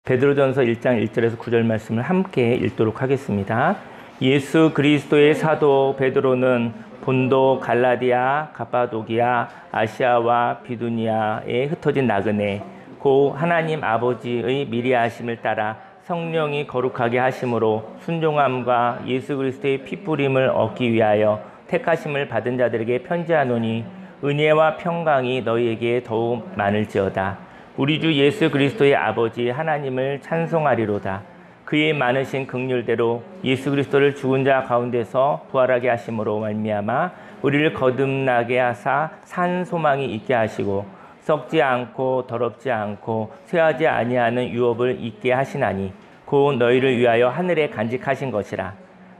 베드로전서 1장 1절에서 9절 말씀을 함께 읽도록 하겠습니다. 예수 그리스도의 사도 베드로는 본도, 갈라디아, 가파도기아, 아시아와 비두니아에 흩어진 나그네, 고 하나님 아버지의 미리 하심을 따라 성령이 거룩하게 하심으로 순종함과 예수 그리스도의 피뿌림을 얻기 위하여 택하심을 받은 자들에게 편지하노니 은혜와 평강이 너희에게 더욱 많을지어다. 우리 주 예수 그리스도의 아버지 하나님을 찬송하리로다. 그의 많으신 긍휼대로 예수 그리스도를 죽은 자 가운데서 부활하게 하심으로 말미암아 우리를 거듭나게 하사 산 소망이 있게 하시고 썩지 않고 더럽지 않고 쇠하지 아니하는 유업을 있게 하시나니 곧 너희를 위하여 하늘에 간직하신 것이라.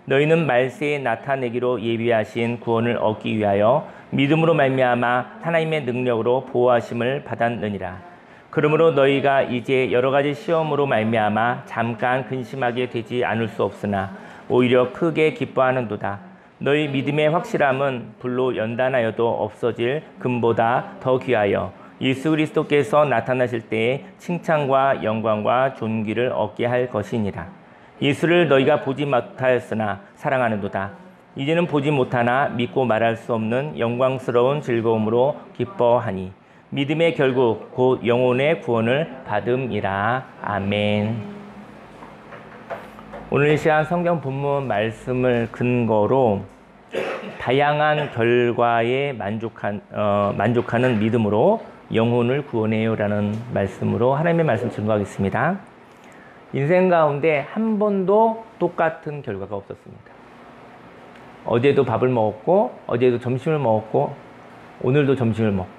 너희는 말세에 나타내기로 예비하신 구원을 얻기 위하여 믿음으로 말미암아 하나님의 능력으로 보호하심을 받았느니라. 그러므로 너희가 이제 여러 가지 시험으로 말미암아 잠깐 근심하게 되지 않을 수 없으나 오히려 크게 기뻐하는도다. 너희 믿음의 확실함은 불로 연단하여도 없어질 금보다 더 귀하여 예수 그리스도께서 나타나실 때에 칭찬과 영광과 존귀를 얻게 할 것이니라. 예수를 너희가 보지 못하였으나 사랑하는도다. 이제는 보지 못하나 믿고 말할 수 없는 영광스러운 즐거움으로 기뻐하니 믿음의 결국 곧 영혼의 구원을 받음이라. 아멘. 오늘 이 시간 성경 본문 말씀을 근거로 다양한 결과에 만족하는 믿음으로 영혼을 구원해요라는 말씀으로 하나님의 말씀 증거하겠습니다. 인생 가운데 한 번도 똑같은 결과가 없었습니다. 어제도 밥을 먹었고 어제도 점심을 먹었고 오늘도 점심을 먹고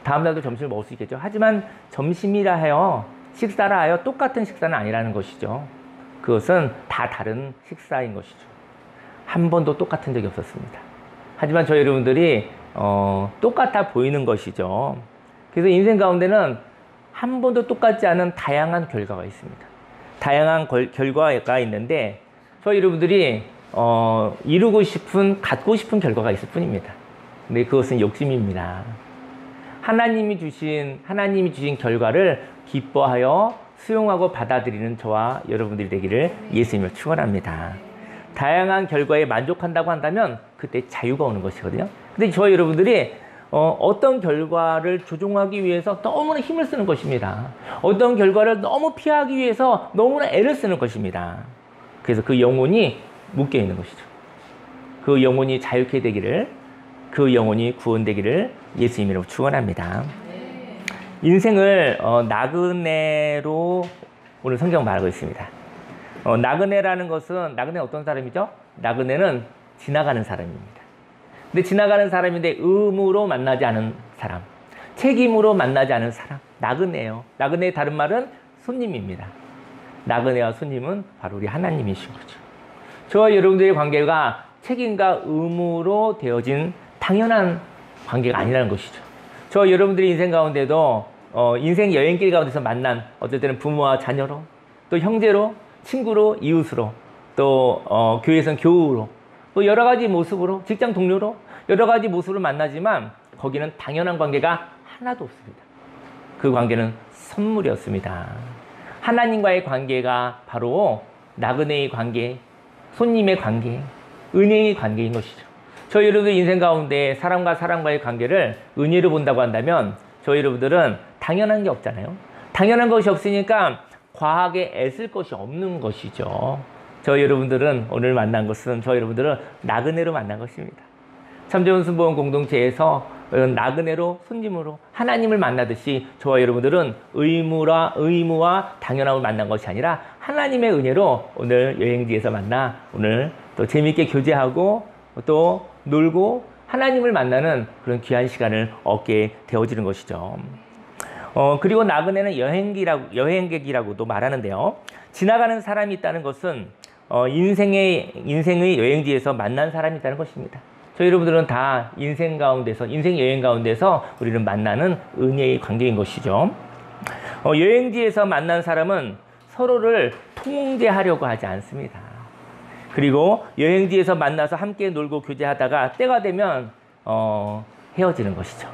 다음날도 점심을 먹을 수 있겠죠. 하지만 점심이라 하여 식사라 하여 똑같은 식사는 아니라는 것이죠. 그것은 다 다른 식사인 것이죠. 한 번도 똑같은 적이 없었습니다. 하지만 저희 여러분들이 똑같아 보이는 것이죠. 그래서 인생 가운데는 한 번도 똑같지 않은 다양한 결과가 있습니다. 다양한 결과가 있는데 저희 여러분들이 이루고 싶은, 갖고 싶은 결과가 있을 뿐입니다. 근데 그것은 욕심입니다. 하나님이 주신 결과를 기뻐하여 수용하고 받아들이는 저와 여러분들이 되기를 예수님을 축원합니다. 다양한 결과에 만족한다고 한다면 그때 자유가 오는 것이거든요. 근데 저희 여러분들이 어떤 결과를 조종하기 위해서 너무나 힘을 쓰는 것입니다. 어떤 결과를 너무 피하기 위해서 너무나 애를 쓰는 것입니다. 그래서 그 영혼이 묶여 있는 것이죠. 그 영혼이 자유케 되기를, 그 영혼이 구원되기를 예수님으로 축원합니다. 인생을 나그네로 오늘 성경 말하고 있습니다. 나그네라는 것은, 나그네는 어떤 사람이죠? 나그네는 지나가는 사람입니다. 근데 지나가는 사람인데 의무로 만나지 않은 사람, 책임으로 만나지 않은 사람, 나그네예요. 나그네의 다른 말은 손님입니다. 나그네와 손님은 바로 우리 하나님이신 거죠. 저와 여러분들의 관계가 책임과 의무로 되어진 당연한 관계가 아니라는 것이죠. 저 여러분들의 인생 가운데도 인생 여행길 가운데서 만난, 어떨 때는 부모와 자녀로, 또 형제로, 친구로, 이웃으로, 또 교회에서는 교우로, 또 여러 가지 모습으로, 직장 동료로 여러 가지 모습으로 만나지만 거기는 당연한 관계가 하나도 없습니다. 그 관계는 선물이었습니다. 하나님과의 관계가 바로 나그네의 관계, 손님의 관계, 은혜의 관계인 것이죠. 저희 여러분들 인생 가운데 사람과 사람과의 관계를 은혜로 본다고 한다면 저희 여러분들은 당연한 게 없잖아요. 당연한 것이 없으니까 과하게 애쓸 것이 없는 것이죠. 저희 여러분들은 오늘 만난 것은 저희 여러분들은 나그네로 만난 것입니다. 참좋은 순복음 공동체에서 나그네로, 손님으로 하나님을 만나듯이 저와 여러분들은 의무와 당연함을 만난 것이 아니라 하나님의 은혜로 오늘 여행지에서 만나 오늘 또 재미있게 교제하고 또 놀고 하나님을 만나는 그런 귀한 시간을 얻게 되어지는 것이죠. 그리고 나그네는 여행객이라고도 말하는데요. 지나가는 사람이 있다는 것은 인생의 여행지에서 만난 사람이 있다는 것입니다. 저희 여러분들은 다 인생 여행 가운데서 우리는 만나는 은혜의 관계인 것이죠. 여행지에서 만난 사람은 서로를 통제하려고 하지 않습니다. 그리고 여행지에서 만나서 함께 놀고 교제하다가 때가 되면 헤어지는 것이죠.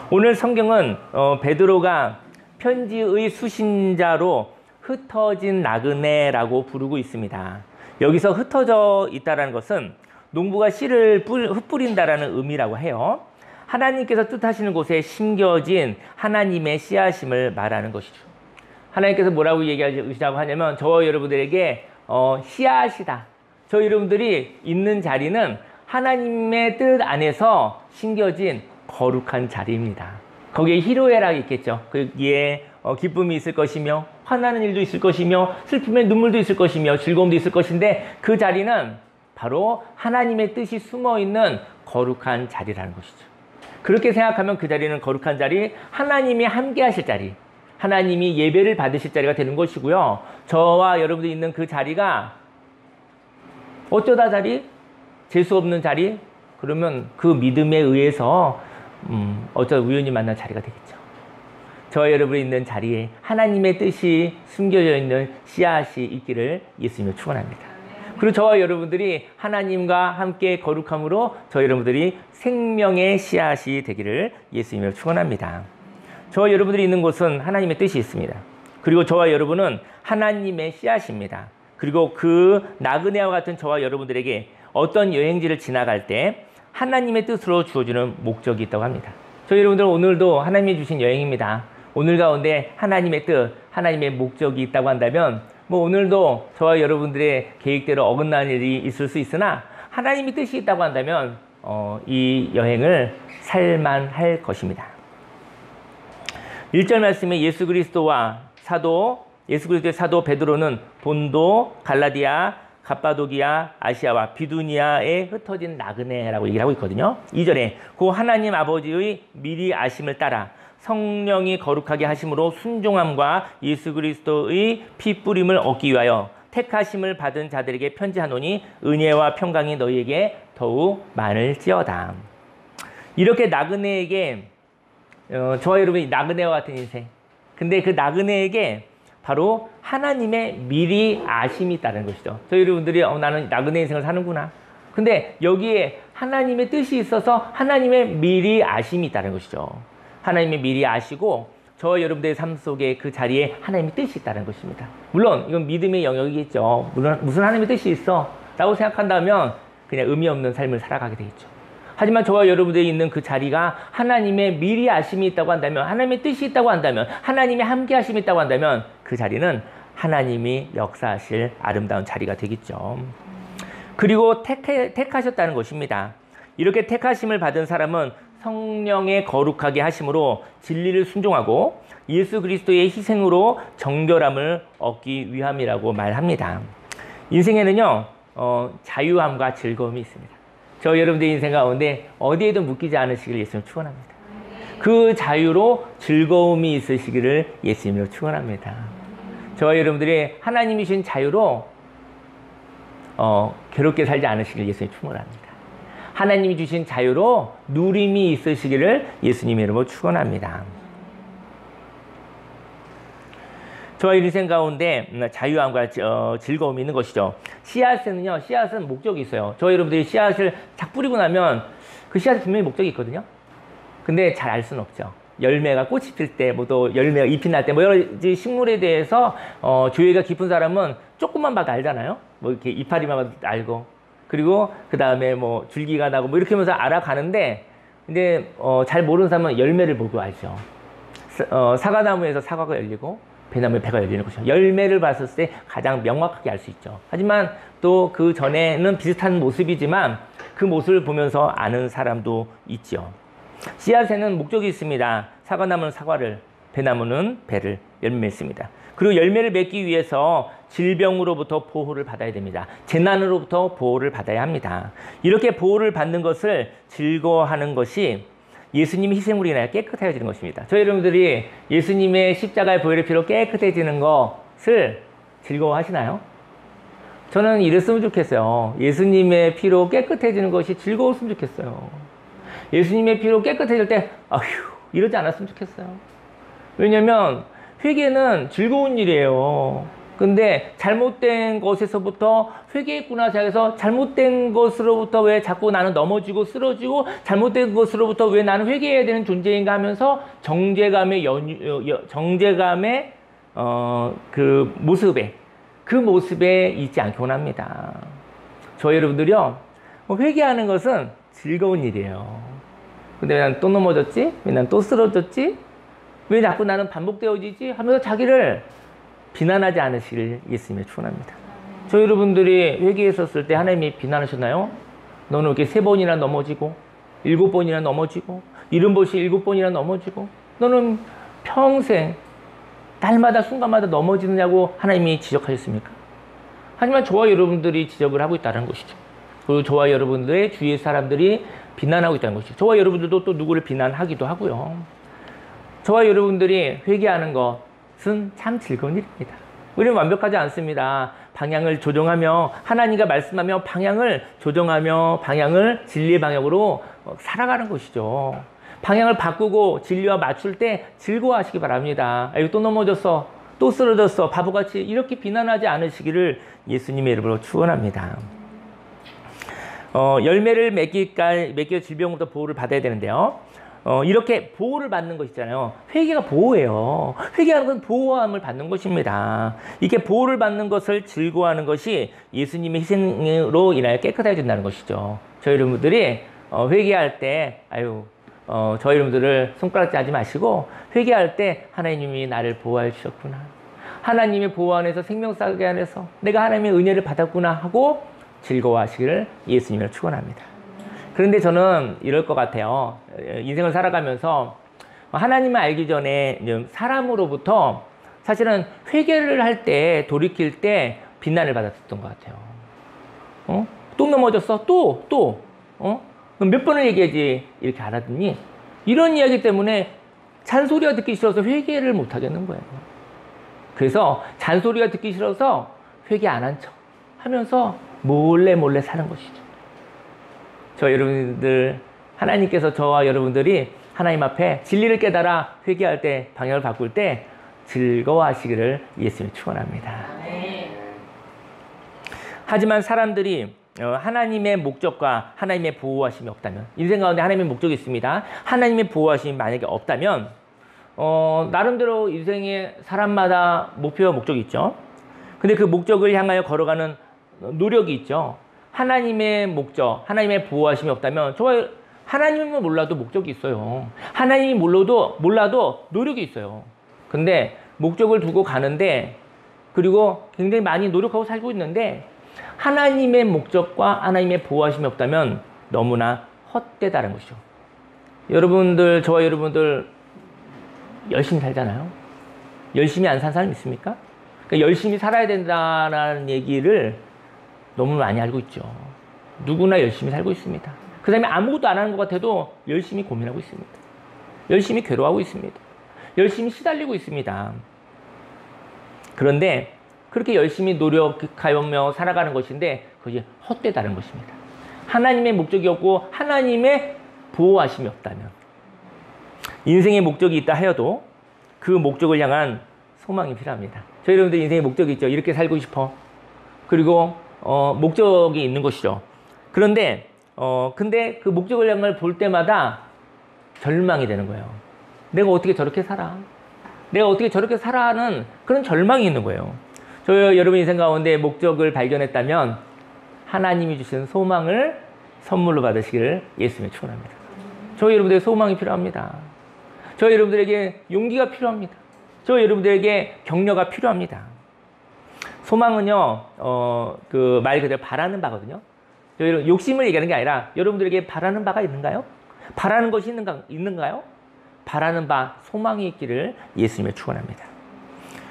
오늘 성경은 베드로가 편지의 수신자로 흩어진 나그네라고 부르고 있습니다. 여기서 흩어져 있다는 것은 농부가 씨를 흩뿌린다라는 의미라고 해요. 하나님께서 뜻하시는 곳에 심겨진 하나님의 씨앗임을 말하는 것이죠. 하나님께서 뭐라고 얘기하시라고 하냐면 저와 여러분들에게 씨앗이다. 저 여러분들이 있는 자리는 하나님의 뜻 안에서 심겨진 거룩한 자리입니다. 거기에 희로애락이 있겠죠. 거기에 기쁨이 있을 것이며 화나는 일도 있을 것이며 슬픔의 눈물도 있을 것이며 즐거움도 있을 것인데 그 자리는 바로 하나님의 뜻이 숨어있는 거룩한 자리라는 것이죠. 그렇게 생각하면 그 자리는 거룩한 자리, 하나님이 함께 하실 자리, 하나님이 예배를 받으실 자리가 되는 것이고요. 저와 여러분들이 있는 그 자리가 어쩌다 자리? 재수 없는 자리? 그러면 그 믿음에 의해서 어쩌다 우연히 만난 자리가 되겠죠. 저와 여러분이 있는 자리에 하나님의 뜻이 숨겨져 있는 씨앗이 있기를 예수님을 축원합니다. 그리고 저와 여러분들이 하나님과 함께 거룩함으로 저와 여러분들이 생명의 씨앗이 되기를 예수님을 축원합니다. 저와 여러분들이 있는 곳은 하나님의 뜻이 있습니다. 그리고 저와 여러분은 하나님의 씨앗입니다. 그리고 그 나그네와 같은 저와 여러분들에게 어떤 여행지를 지나갈 때 하나님의 뜻으로 주어지는 목적이 있다고 합니다. 저희 여러분들은 오늘도 하나님이 주신 여행입니다. 오늘 가운데 하나님의 뜻, 하나님의 목적이 있다고 한다면 오늘도 저와 여러분들의 계획대로 어긋난 일이 있을 수 있으나 하나님의 뜻이 있다고 한다면 이 여행을 살만할 것입니다. 1절 말씀에 예수 그리스도의 사도 베드로는 본도, 갈라디아, 갑바도기아, 아시아와 비두니아에 흩어진 나그네라고 얘기를 하고 있거든요. 2절에 그 하나님 아버지의 미리 아심을 따라 성령이 거룩하게 하심으로 순종함과 예수 그리스도의 피 뿌림을 얻기 위하여 택하심을 받은 자들에게 편지하노니 은혜와 평강이 너희에게 더욱 많을지어다. 이렇게 나그네에게 저와 여러분이 나그네와 같은 인생, 근데 그 나그네에게 바로 하나님의 미리 아심이 있다는 것이죠. 저희 여러분들이 나는 나그네 인생을 사는구나. 근데 여기에 하나님의 뜻이 있어서 하나님의 미리 아심이 있다는 것이죠. 하나님이 미리 아시고 저와 여러분들의 삶 속에 그 자리에 하나님의 뜻이 있다는 것입니다. 물론 이건 믿음의 영역이겠죠. 물론 무슨 하나님의 뜻이 있어? 라고 생각한다면 그냥 의미 없는 삶을 살아가게 되겠죠. 하지만 저와 여러분들이 있는 그 자리가 하나님의 미리 아심이 있다고 한다면, 하나님의 뜻이 있다고 한다면, 하나님의 함께 하심이 있다고 한다면 그 자리는 하나님이 역사하실 아름다운 자리가 되겠죠. 그리고 택하셨다는 것입니다. 이렇게 택하심을 받은 사람은 성령의 거룩하게 하심으로 진리를 순종하고 예수 그리스도의 희생으로 정결함을 얻기 위함이라고 말합니다. 인생에는요, 자유함과 즐거움이 있습니다. 저 여러분들의 인생 가운데 어디에도 묶이지 않으시길 예수님을 축원합니다. 그 자유로 즐거움이 있으시기를 예수님으로 축원합니다. 저와 여러분들이 하나님이 주신 자유로 괴롭게 살지 않으시길 예수님 축원합니다. 하나님이 주신 자유로 누림이 있으시기를 예수님의 이름으로 축원합니다. 저와 인생 가운데 자유함과 즐거움이 있는 것이죠. 씨앗은 목적이 있어요. 저와 여러분들이 씨앗을 딱 뿌리고 나면 그 씨앗이 분명히 목적이 있거든요. 근데 잘 알 수는 없죠. 열매가 꽃이 필 때, 또 열매가 잎이 날 때, 여러 가지 식물에 대해서 조예가 깊은 사람은 조금만 봐도 알잖아요. 이렇게 이파리만 봐도 알고, 그리고 그 다음에 줄기가 나고 이렇게 하면서 알아가는데, 근데 잘 모르는 사람은 열매를 보고 알죠. 사과나무에서 사과가 열리고 배나무에 배가 열리는 것이죠. 열매를 봤을 때 가장 명확하게 알 수 있죠. 하지만 또 그 전에는 비슷한 모습이지만 그 모습을 보면서 아는 사람도 있죠. 씨앗에는 목적이 있습니다. 사과나무는 사과를, 배나무는 배를 열매 맺습니다. 그리고 열매를 맺기 위해서 질병으로부터 보호를 받아야 됩니다. 재난으로부터 보호를 받아야 합니다. 이렇게 보호를 받는 것을 즐거워하는 것이 예수님의 희생으로 인하여 깨끗해지는 것입니다. 저희 여러분들이 예수님의 십자가의 보혈의 피로 깨끗해지는 것을 즐거워하시나요? 저는 이랬으면 좋겠어요. 예수님의 피로 깨끗해지는 것이 즐거웠으면 좋겠어요. 예수님의 피로 깨끗해질 때 아휴 이러지 않았으면 좋겠어요. 왜냐면 회개는 즐거운 일이에요. 근데 잘못된 것에서부터 회개했구나 생각해서 잘못된 것으로부터 왜 자꾸 나는 넘어지고 쓰러지고 잘못된 것으로부터 왜 나는 회개해야 되는 존재인가 하면서 정죄감의 그 모습에 있지 않게 원합니다. 저희 여러분들이요, 회개하는 것은 즐거운 일이에요. 근데 왜 난 또 넘어졌지? 왜 난 또 쓰러졌지? 왜 자꾸 나는 반복되어지지? 하면서 자기를 비난하지 않으시길 예수님의 축원합니다. 저희 여러분들이 회개했었을 때 하나님이 비난하셨나요? 너는 이렇게 3번이나 넘어지고 7번이나 넘어지고 이른 것이 7번이나 넘어지고 너는 평생 날마다 순간마다 넘어지느냐고 하나님이 지적하셨습니까? 하지만 저와 여러분들이 지적을 하고 있다는 것이죠. 그리고 저와 여러분들의 주위의 사람들이 비난하고 있다는 것이죠. 저와 여러분들도 또 누구를 비난하기도 하고요. 저와 여러분들이 회개하는 것은 참 즐거운 일입니다. 우리는 완벽하지 않습니다. 방향을 조정하며 하나님과 말씀하며 방향을 조정하며 방향을 진리의 방향으로 살아가는 것이죠. 방향을 바꾸고 진리와 맞출 때 즐거워하시기 바랍니다. 아이고 또 넘어졌어, 또 쓰러졌어, 바보같이 이렇게 비난하지 않으시기를 예수님의 이름으로 축원합니다. 열매를 맺기에 질병부터 보호를 받아야 되는데요. 이렇게 보호를 받는 것이잖아요. 회개가 보호예요. 회개하는 건 보호함을 받는 것입니다. 이렇게 보호를 받는 것을 즐거워하는 것이 예수님의 희생으로 인하여 깨끗해진다는 것이죠. 저희 여러분들이 회개할 때 저희 여러분들을 손가락질 하지 마시고 회개할 때 하나님이 나를 보호해 주셨구나, 하나님의 보호 안에서 생명사계 안에서 내가 하나님의 은혜를 받았구나 하고 즐거워하시기를 예수님을 축원합니다. 그런데 저는 이럴 것 같아요. 인생을 살아가면서 하나님을 알기 전에 사람으로부터 사실은 회개를 할 때, 돌이킬 때 비난을 받았던 것 같아요. 또 넘어졌어? 또? 그럼 몇 번을 얘기하지? 이렇게 안 하더니 이런 이야기 때문에 잔소리가 듣기 싫어서 회개를 못 하겠는 거예요. 그래서 잔소리가 듣기 싫어서 회개 안 한 척 하면서 몰래 사는 것이죠. 저 여러분들, 하나님께서 저와 여러분들이 하나님 앞에 진리를 깨달아 회개할 때, 방향을 바꿀 때 즐거워하시기를 예수님 축원합니다. 하지만 사람들이 하나님의 목적과 하나님의 보호하심이 없다면, 인생 가운데 하나님의 목적이 있습니다. 하나님의 보호하심이 만약에 없다면 나름대로 인생에 사람마다 목표와 목적이 있죠. 근데 그 목적을 향하여 걸어가는 노력이 있죠. 하나님의 목적, 하나님의 보호하심이 없다면 저와 하나님은 몰라도 목적이 있어요. 하나님이 몰라도 노력이 있어요. 근데 목적을 두고 가는데, 그리고 굉장히 많이 노력하고 살고 있는데 하나님의 목적과 하나님의 보호하심이 없다면 너무나 헛되다는 것이죠. 여러분들, 저와 여러분들 열심히 살잖아요. 열심히 안 산 사람 있습니까? 그러니까 열심히 살아야 된다는 얘기를 너무 많이 알고 있죠. 누구나 열심히 살고 있습니다. 그 다음에 아무것도 안 하는 것 같아도 열심히 고민하고 있습니다. 열심히 괴로워하고 있습니다. 열심히 시달리고 있습니다. 그런데 그렇게 열심히 노력하며 살아가는 것인데 그것이 헛되다는 것입니다. 하나님의 목적이 없고 하나님의 보호하심이 없다면, 인생의 목적이 있다 하여도 그 목적을 향한 소망이 필요합니다. 저희 여러분들 인생의 목적이 있죠. 이렇게 살고 싶어. 그리고 목적이 있는 것이죠. 그런데 근데 그 목적을 향해 볼 때마다 절망이 되는 거예요. 내가 어떻게 저렇게 살아? 내가 어떻게 저렇게 살아하는 그런 절망이 있는 거예요. 여러분 인생 가운데 목적을 발견했다면 하나님이 주신 소망을 선물로 받으시기를 예수님의 축원합니다. 저희 여러분들의 소망이 필요합니다. 저희 여러분들에게 용기가 필요합니다. 저희 여러분들에게 격려가 필요합니다. 소망은요, 그 말 그대로 바라는 바거든요. 욕심을 얘기하는 게 아니라 여러분들에게 바라는 바가 있는가요? 바라는 것이 있는가요? 바라는 바, 소망이 있기를 예수님을 축원합니다.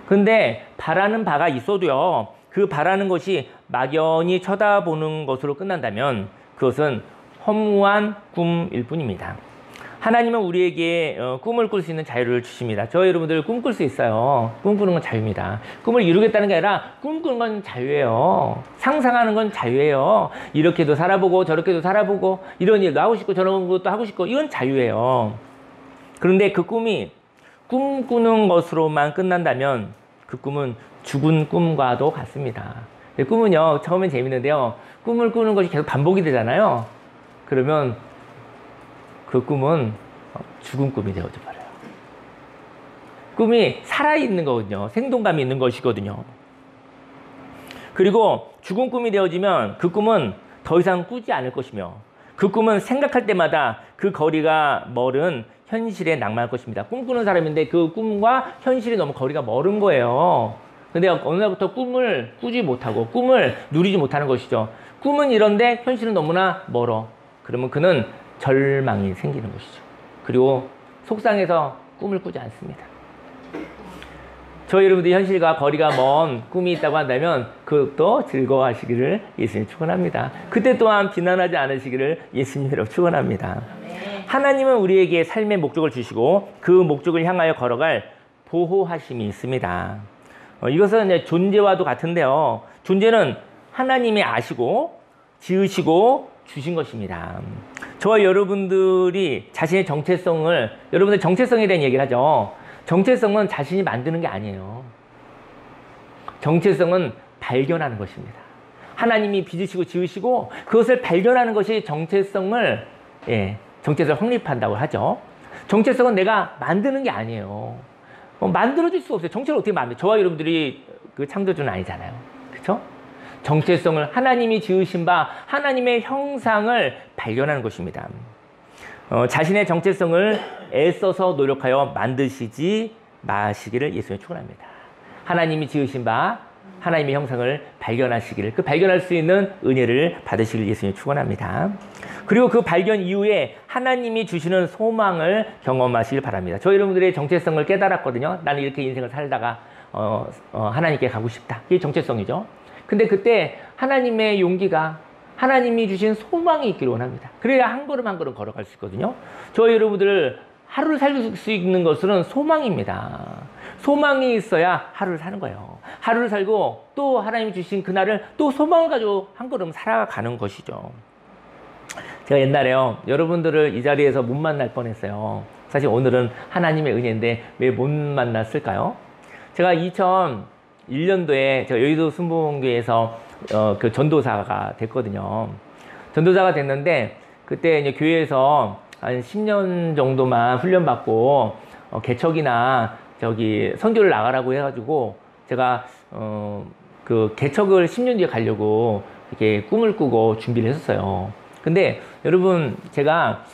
근데 바라는 바가 있어도요, 그 바라는 것이 막연히 쳐다보는 것으로 끝난다면 그것은 허무한 꿈일 뿐입니다. 하나님은 우리에게 꿈을 꿀 수 있는 자유를 주십니다. 저 여러분들 꿈꿀 수 있어요. 꿈꾸는 건 자유입니다. 꿈을 이루겠다는 게 아니라 꿈꾸는 건 자유예요. 상상하는 건 자유예요. 이렇게도 살아보고 저렇게도 살아보고 이런 일도 하고 싶고 저런 것도 하고 싶고 이건 자유예요. 그런데 그 꿈이 꿈꾸는 것으로만 끝난다면 그 꿈은 죽은 꿈과도 같습니다. 꿈은요, 처음엔 재밌는데요. 꿈을 꾸는 것이 계속 반복이 되잖아요. 그러면 그 꿈은 죽은 꿈이 되어져 버려요. 꿈이 살아있는 거거든요. 생동감이 있는 것이거든요. 그리고 죽은 꿈이 되어지면 그 꿈은 더 이상 꾸지 않을 것이며 그 꿈은 생각할 때마다 그 거리가 멀은 현실에 낙마할 것입니다. 꿈꾸는 사람인데 그 꿈과 현실이 너무 거리가 멀은 거예요. 근데 어느 날부터 꿈을 꾸지 못하고 꿈을 누리지 못하는 것이죠. 꿈은 이런데 현실은 너무나 멀어. 그러면 그는 절망이 생기는 것이죠. 그리고 속상해서 꿈을 꾸지 않습니다. 저희 여러분들이 현실과 거리가 먼 꿈이 있다고 한다면 그것도 즐거워하시기를 예수님 축원합니다. 그때 또한 비난하지 않으시기를 예수님으로 축원합니다. 하나님은 우리에게 삶의 목적을 주시고 그 목적을 향하여 걸어갈 보호하심이 있습니다. 이것은 이제 존재와도 같은데요. 존재는 하나님이 아시고 지으시고 주신 것입니다. 저와 여러분들이 자신의 정체성을, 여러분들 정체성에 대한 얘기를 하죠. 정체성은 자신이 만드는 게 아니에요. 정체성은 발견하는 것입니다. 하나님이 빚으시고 지으시고 그것을 발견하는 것이 정체성을, 정체성을 확립한다고 하죠. 정체성은 내가 만드는 게 아니에요. 만들어질 수가 없어요. 정체를 어떻게 만들어요? 저와 여러분들이 그 창조주는 아니잖아요. 그렇죠? 정체성을 하나님이 지으신 바 하나님의 형상을 발견하는 것입니다. 자신의 정체성을 애써서 노력하여 만드시지 마시기를 예수님 축원합니다. 하나님이 지으신 바 하나님의 형상을 발견하시기를, 그 발견할 수 있는 은혜를 받으시기를 예수님 축원합니다. 그리고 그 발견 이후에 하나님이 주시는 소망을 경험하시길 바랍니다. 저희 여러분들의 정체성을 깨달았거든요. 나는 이렇게 인생을 살다가 하나님께 가고 싶다. 이게 정체성이죠. 근데 그때 하나님의 용기가, 하나님이 주신 소망이 있기를 원합니다. 그래야 한 걸음 한 걸음 걸어갈 수 있거든요. 저희 여러분들 하루를 살 수 있는 것은 소망입니다. 소망이 있어야 하루를 사는 거예요. 하루를 살고 또 하나님이 주신 그날을 또 소망을 가지고 한 걸음 살아가는 것이죠. 제가 옛날에요, 여러분들을 이 자리에서 못 만날 뻔했어요. 사실 오늘은 하나님의 은혜인데 왜 못 만났을까요? 제가 2001년도에 제가 여의도 순복음교회에서 그 전도사가 됐거든요. 전도사가 됐는데 그때 이제 교회에서 한 10년 정도만 훈련받고 개척이나 선교를 나가라고 해가지고 제가 그 개척을 10년 뒤에 가려고 이렇게 꿈을 꾸고 준비를 했었어요. 근데 여러분, 제가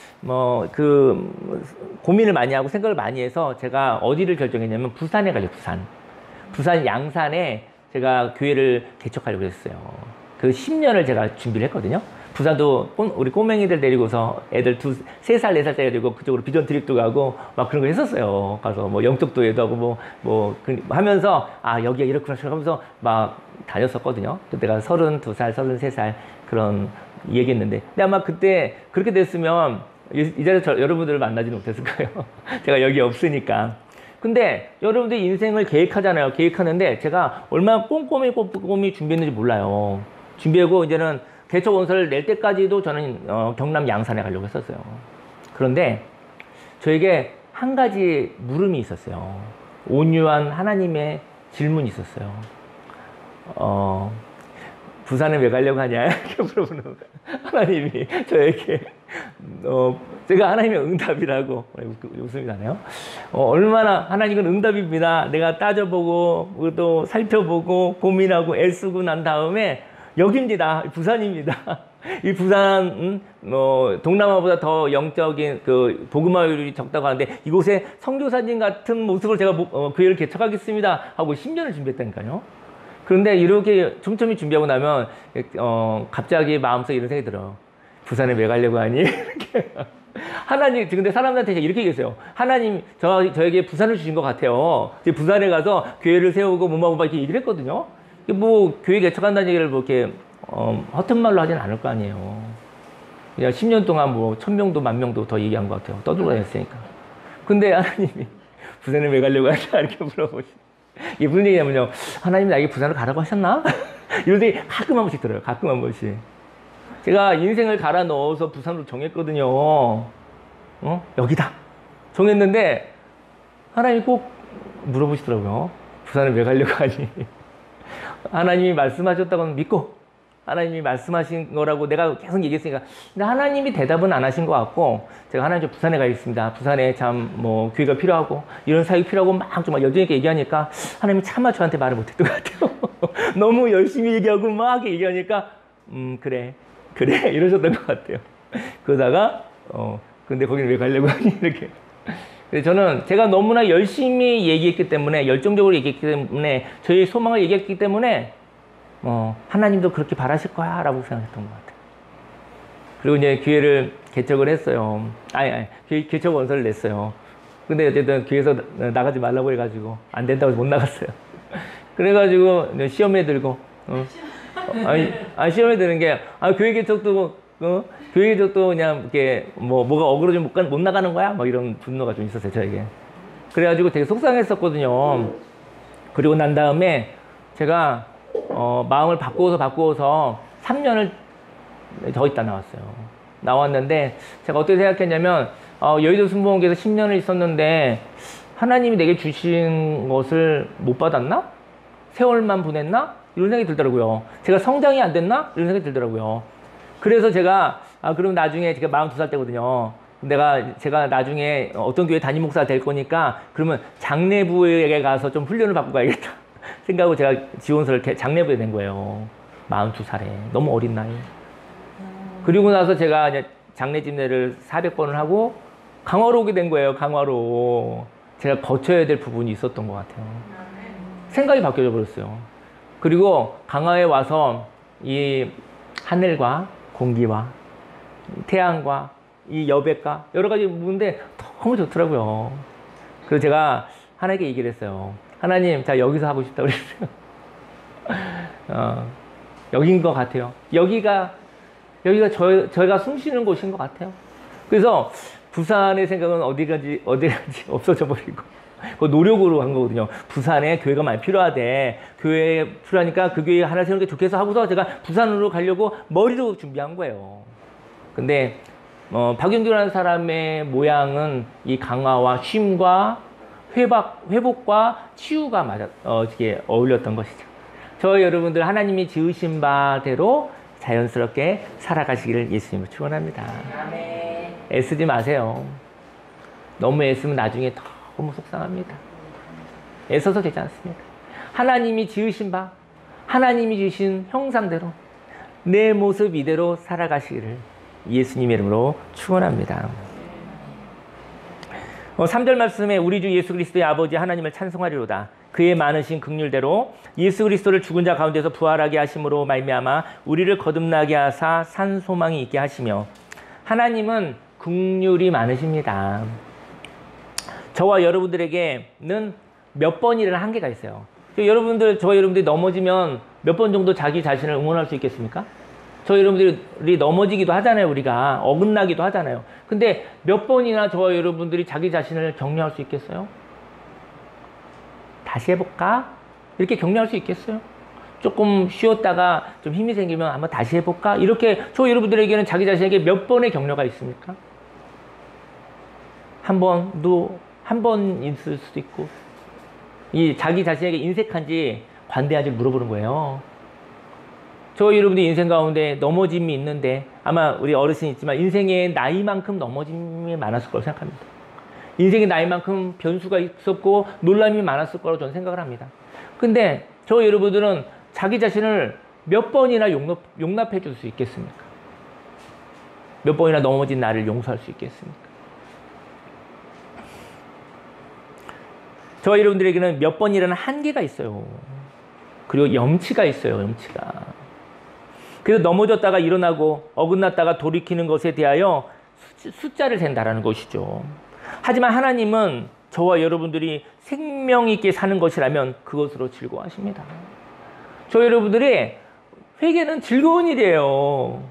고민을 많이 하고 생각을 많이 해서 제가 어디를 결정했냐면 부산에 가려고, 부산 양산에 제가 교회를 개척하려고 했어요. 그 10년을 제가 준비를 했거든요. 부산도 우리 꼬맹이들 데리고서 애들 3살, 4살짜리 데리고 그쪽으로 비전 트립도 가고 막 그런 거 했었어요. 가서 뭐 영적도회도 하고 하면서 여기가 이렇구나 하면서 막 다녔었거든요. 그때가 32살, 33살 그런 얘기했는데. 근데 아마 그때 그렇게 됐으면 이 자리에서 여러분들을 만나지는 못했을 거예요. 제가 여기 없으니까. 근데 여러분들 인생을 계획하잖아요. 계획하는데 제가 얼마나 꼼꼼히 준비했는지 몰라요. 준비하고 이제는 개척 원서를 낼 때까지도 저는 경남 양산에 가려고 했었어요. 그런데 저에게 한 가지 물음이 있었어요. 온유한 하나님의 질문이 있었어요. 부산에 왜 가려고 하냐? 이렇게 물어보는 하나님이 저에게 제가 하나님의 응답이라고, 웃음이 나네요. 얼마나 하나님은 응답입니다. 내가 따져보고 또 살펴보고 고민하고 애쓰고 난 다음에 여기입니다. 부산입니다. 이 부산 동남아보다 더 영적인 그 복음화율이 적다고 하는데 이곳에 선교사님 같은 모습을 제가 교회를 개척하겠습니다 하고 10년을 준비했다니까요. 그런데 이렇게 촘촘히 준비하고 나면 갑자기 마음속에 이런 생각이 들어요. 부산에 왜 가려고 하니? 이렇게. 하나님, 근데 사람들한테 이렇게 얘기했어요. 하나님, 저에게 부산을 주신 것 같아요. 부산에 가서 교회를 세우고 뭐뭐 이렇게 얘기를 했거든요. 교회 개척한다는 얘기를 이렇게 허튼 말로 하진 않을 거 아니에요. 그냥 10년 동안 1000명도 10,000명도 더 얘기한 것 같아요. 떠들고 다녔으니까. 근데 하나님이 부산에 왜 가려고 하냐? 이렇게 물어보시죠. 이게 무슨 얘기냐면요. 하나님 나에게 부산을 가라고 하셨나? 이런 얘기 가끔 한 번씩 들어요. 가끔 한 번씩. 제가 인생을 갈아 넣어서 부산으로 정했거든요. 여기다. 정했는데 하나님이 꼭 물어보시더라고요. 부산에 왜 가려고 하니? 하나님이 말씀하셨다고는 믿고 하나님이 말씀하신 거라고 내가 계속 얘기했으니까. 근데 하나님이 대답은 안 하신 것 같고, 제가 하나님 저 부산에 가겠습니다. 부산에 참 뭐 교회가 필요하고 이런 사역이 필요하고 막 좀 열정 있게 얘기하니까 하나님이 차마 저한테 말을 못했던 것 같아요. 너무 열심히 얘기하고 막 얘기하니까 그래 이러셨던 것 같아요. 그러다가 근데 거기는 왜 가려고 하니 이렇게. 그래서 저는 제가 너무나 열심히 얘기했기 때문에, 열정적으로 얘기했기 때문에, 저희 소망을 얘기했기 때문에 하나님도 그렇게 바라실 거야 라고 생각했던 것 같아요. 그리고 이제 교회를 개척을 했어요. 교회 개척 원서를 냈어요. 근데 어쨌든 교회에서 나가지 말라고 해가지고 안 된다고 해서 못 나갔어요. 그래가지고 시험에 들고 시험에 드는 게 교회 개척도 교회 개척도 그냥 이렇게 뭐가 어그러지면 못 나가는 거야? 막 이런 분노가 좀 있었어요, 저에게. 그래가지고 되게 속상했었거든요. 그리고 난 다음에 제가 마음을 바꾸어서 3년을 더 있다 나왔어요. 나왔는데 제가 어떻게 생각했냐면 여의도 순복음교회에서 10년을 있었는데 하나님이 내게 주신 것을 못 받았나? 세월만 보냈나? 이런 생각이 들더라고요. 제가 성장이 안 됐나? 이런 생각이 들더라고요. 그래서 제가 그럼 나중에 제가 42살 때거든요. 제가 나중에 어떤 교회 담임 목사가 될 거니까 그러면 장례부에 가서 좀 훈련을 받고 가야겠다 생각하고 제가 지원서를 장례부에 낸 거예요. 42살에. 너무 어린 나이. 그리고 나서 제가 이제 장례집례를 400번을 하고 강화로 오게 된 거예요. 강화로. 제가 거쳐야 될 부분이 있었던 것 같아요. 생각이 바뀌어져 버렸어요. 그리고 강화에 와서 이 하늘과 공기와 태양과 이 여백과 여러 가지 보는데 너무 좋더라고요. 그래서 제가 하나님께 얘기를 했어요. 하나님, 자 여기서 하고 싶다고 그랬어요. 여긴 것 같아요. 여기가 저희가 숨 쉬는 곳인 것 같아요. 그래서 부산의 생각은 어디 가지 없어져 버리고 그 노력으로 한 거거든요. 부산에 교회가 많이 필요하대. 교회 필요하니까 그 교회 하나 세우는 게 좋겠어 하고서 제가 부산으로 가려고 머리로 준비한 거예요. 근데 박영규라는 사람의 모양은 이 강화와 쉼과 회복과 치유가 이렇게 어울렸던 것이죠. 저 여러분들 하나님이 지으신 바대로 자연스럽게 살아가시기를 예수님을 축원합니다. 아멘. 애쓰지 마세요. 너무 애쓰면 나중에 너무 속상합니다. 애써서 되지 않습니다. 하나님이 지으신 바, 하나님이 주신 형상대로 내 모습 이대로 살아가시기를 예수님의 이름으로 축원합니다. 3절 말씀에 우리 주 예수 그리스도의 아버지 하나님을 찬송하리로다. 그의 많으신 긍휼대로 예수 그리스도를 죽은 자 가운데서 부활하게 하심으로 말미암아 우리를 거듭나게 하사 산 소망이 있게 하시며. 하나님은 긍휼이 많으십니다. 저와 여러분들에게는 몇 번이라는 한계가 있어요. 저와 여러분들이 넘어지면 몇 번 정도 자기 자신을 응원할 수 있겠습니까? 저와 여러분들이 넘어지기도 하잖아요. 우리가 어긋나기도 하잖아요. 근데 몇 번이나 저와 여러분들이 자기 자신을 격려할 수 있겠어요? 다시 해볼까? 이렇게 격려할 수 있겠어요? 조금 쉬었다가 좀 힘이 생기면 한번 다시 해볼까? 이렇게 저 여러분들에게는 자기 자신에게 몇 번의 격려가 있습니까? 한 번 있을 수도 있고, 이 자기 자신에게 인색한지 관대한지 물어보는 거예요. 저 여러분들 인생 가운데 넘어짐이 있는데 아마 우리 어르신이 있지만 인생의 나이만큼 넘어짐이 많았을 거라고 생각합니다. 인생의 나이만큼 변수가 있었고 놀람이 많았을 거라고 저는 생각을 합니다. 근데 저 여러분들은 자기 자신을 몇 번이나 용납해 줄 수 있겠습니까? 몇 번이나 넘어진 나를 용서할 수 있겠습니까? 저 여러분들에게는 몇 번이라는 한계가 있어요. 그리고 염치가 있어요. 염치가. 그래서 넘어졌다가 일어나고 어긋났다가 돌이키는 것에 대하여 숫자를 잰다라는 것이죠. 하지만 하나님은 저와 여러분들이 생명 있게 사는 것이라면 그것으로 즐거워하십니다. 저 여러분들이 회개는 즐거운 일이에요.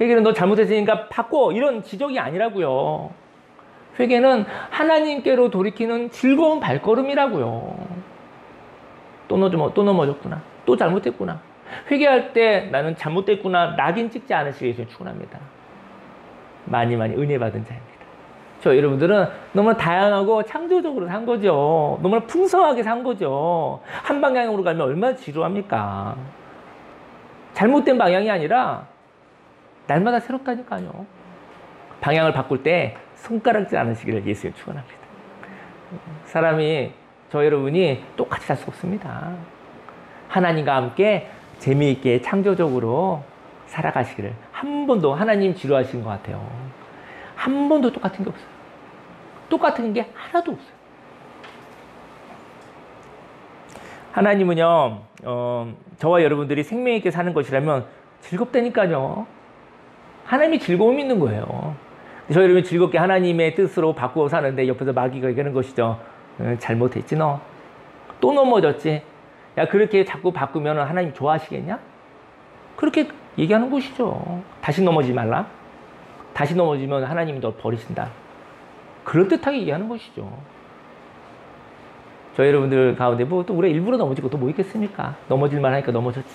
회개는 너 잘못했으니까 바꿔 이런 지적이 아니라고요. 회개는 하나님께로 돌이키는 즐거운 발걸음이라고요. 또 넘어졌구나. 또 잘못했구나. 회개할 때 나는 잘못됐구나. 낙인 찍지 않으시길 예수님 축원합니다. 많이 은혜 받은 자입니다. 저 여러분들은 너무 다양하고 창조적으로 산 거죠. 너무나 풍성하게 산 거죠. 한 방향으로 가면 얼마나 지루합니까? 잘못된 방향이 아니라 날마다 새롭다니까요. 방향을 바꿀 때 손가락질 않으시기를 예수님 축원합니다. 사람이 저 여러분이 똑같이 살 수 없습니다. 하나님과 함께 재미있게 창조적으로 살아가시기를. 한 번도 하나님 지루하신 것 같아요. 한 번도 똑같은 게 없어요. 똑같은 게 하나도 없어요. 하나님은요, 저와 여러분들이 생명 있게 사는 것이라면 즐겁다니까요. 하나님이 즐거움이 있는 거예요. 저 여러분이 즐겁게 하나님의 뜻으로 바꾸어 사는데 옆에서 마귀가 얘기하는 것이죠. 잘못했지 너. 또 넘어졌지. 야, 그렇게 자꾸 바꾸면 하나님 좋아하시겠냐? 그렇게 얘기하는 것이죠. 다시 넘어지지 말라. 다시 넘어지면 하나님이 너 버리신다. 그럴듯하게 얘기하는 것이죠. 저 여러분들 가운데 뭐 또 우리가 일부러 넘어지고 또 뭐 있겠습니까? 넘어질만 하니까 넘어졌지.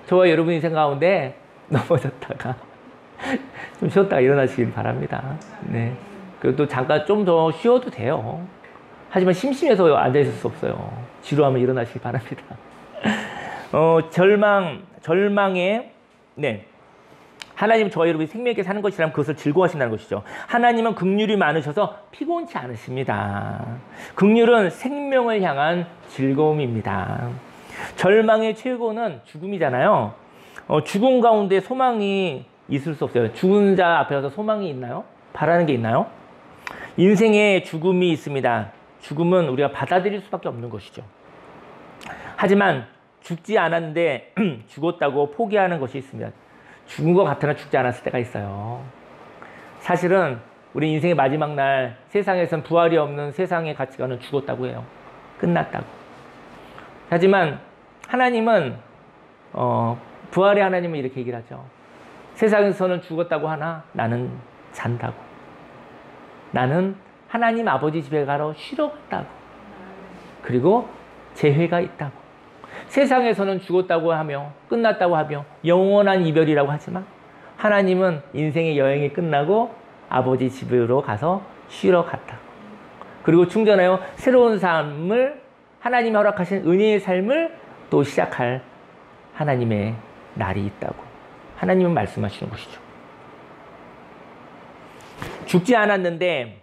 저와 여러분 인생 가운데 넘어졌다가 좀 쉬었다가 일어나시길 바랍니다. 네. 그리고 또 잠깐 좀 더 쉬어도 돼요. 하지만 심심해서 앉아있을 수 없어요. 지루하면 일어나시길 바랍니다. 절망에, 네. 하나님은 저와 여러분이 생명 있게 사는 것이라면 그것을 즐거워하신다는 것이죠. 하나님은 긍휼이 많으셔서 피곤치 않으십니다. 긍휼은 생명을 향한 즐거움입니다. 절망의 최고는 죽음이잖아요. 죽음 가운데 소망이 있을 수 없어요. 죽은 자 앞에 가서 소망이 있나요? 바라는 게 있나요? 인생에 죽음이 있습니다. 죽음은 우리가 받아들일 수밖에 없는 것이죠. 하지만 죽지 않았는데 죽었다고 포기하는 것이 있습니다. 죽은 것 같으나 죽지 않았을 때가 있어요. 사실은 우리 인생의 마지막 날 세상에선 부활이 없는 세상의 가치관은 죽었다고 해요. 끝났다고. 하지만 하나님은 부활의 하나님은 이렇게 얘기를 하죠. 세상에서는 죽었다고 하나 나는 산다고. 나는 하나님 아버지 집에 가러 쉬러 갔다고. 그리고 재회가 있다고. 세상에서는 죽었다고 하며 끝났다고 하며 영원한 이별이라고 하지만 하나님은 인생의 여행이 끝나고 아버지 집으로 가서 쉬러 갔다고. 그리고 충전하여 새로운 삶을 하나님이 허락하신 은혜의 삶을 또 시작할 하나님의 날이 있다고 하나님은 말씀하시는 것이죠. 죽지 않았는데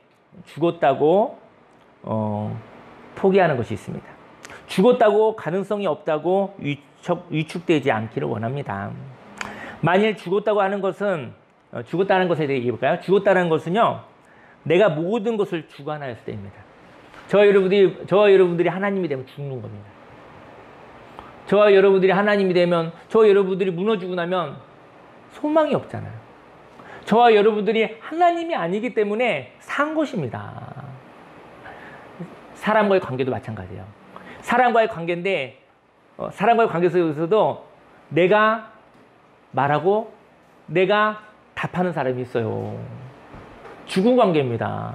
죽었다고 포기하는 것이 있습니다. 죽었다고 가능성이 없다고 위축되지 않기를 원합니다. 만일 죽었다고 하는 것은 죽었다는 것에 대해 얘기해 볼까요? 죽었다는 것은요, 내가 모든 것을 주관하였을 때입니다. 저와 여러분들이 하나님이 되면 죽는 겁니다. 저와 여러분들이 하나님이 되면, 저와 여러분들이 무너지고 나면 소망이 없잖아요. 저와 여러분들이 하나님이 아니기 때문에 산 것입니다. 사람과의 관계도 마찬가지예요. 사람과의 관계인데, 사람과의 관계 속에서도 내가 말하고 내가 답하는 사람이 있어요. 죽은 관계입니다.